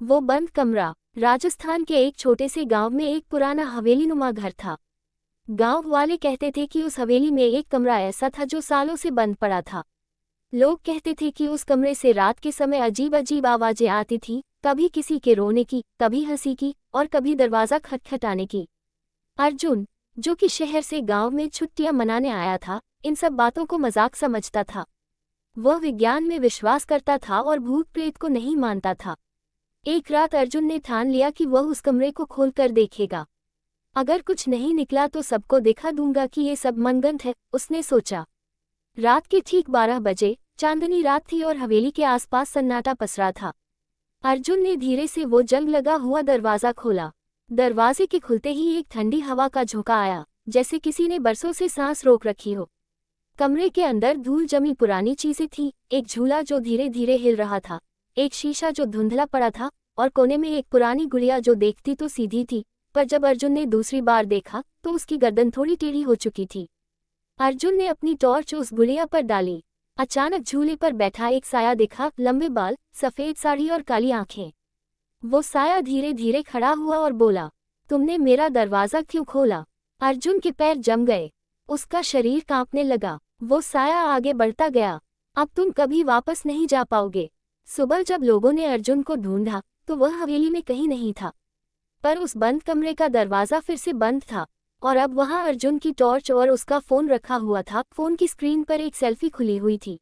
वो बंद कमरा। राजस्थान के एक छोटे से गांव में एक पुराना हवेलीनुमा घर था। गांव वाले कहते थे कि उस हवेली में एक कमरा ऐसा था जो सालों से बंद पड़ा था। लोग कहते थे कि उस कमरे से रात के समय अजीब अजीब आवाजें आती थीं, कभी किसी के रोने की, कभी हंसी की और कभी दरवाजा खटखटाने की। अर्जुन, जो कि शहर से गांव में छुट्टियां मनाने आया था, इन सब बातों को मजाक समझता था। वह विज्ञान में विश्वास करता था और भूत प्रेत को नहीं मानता था। एक रात अर्जुन ने ठान लिया कि वह उस कमरे को खोलकर देखेगा। अगर कुछ नहीं निकला तो सबको दिखा दूंगा कि ये सब मनगढ़ंत है, उसने सोचा। रात के ठीक 12 बजे, चांदनी रात थी और हवेली के आसपास सन्नाटा पसरा था। अर्जुन ने धीरे से वो जंग लगा हुआ दरवाजा खोला। दरवाजे के खुलते ही एक ठंडी हवा का झोंका आया, जैसे किसी ने बरसों से सांस रोक रखी हो। कमरे के अंदर धूल जमी पुरानी चीजें थीं, एक झूला जो धीरे धीरे हिल रहा था, एक शीशा जो धुंधला पड़ा था और कोने में एक पुरानी गुड़िया जो देखती तो सीधी थी, पर जब अर्जुन ने दूसरी बार देखा तो उसकी गर्दन थोड़ी टेढ़ी हो चुकी थी। अर्जुन ने अपनी टॉर्च उस गुड़िया पर डाली। अचानक झूले पर बैठा एक साया दिखा, लंबे बाल, सफेद साड़ी और काली आंखें। वो साया धीरे धीरे खड़ा हुआ और बोला, तुमने मेरा दरवाजा क्यों खोला? अर्जुन के पैर जम गए। उसका शरीर कांपने लगा। वो साया आगे बढ़ता गया। अब तुम कभी वापस नहीं जा पाओगे। सुबह जब लोगों ने अर्जुन को ढूंढा तो वह हवेली में कहीं नहीं था, पर उस बंद कमरे का दरवाजा फिर से बंद था और अब वहां अर्जुन की टॉर्च और उसका फोन रखा हुआ था। फोन की स्क्रीन पर एक सेल्फी खुली हुई थी।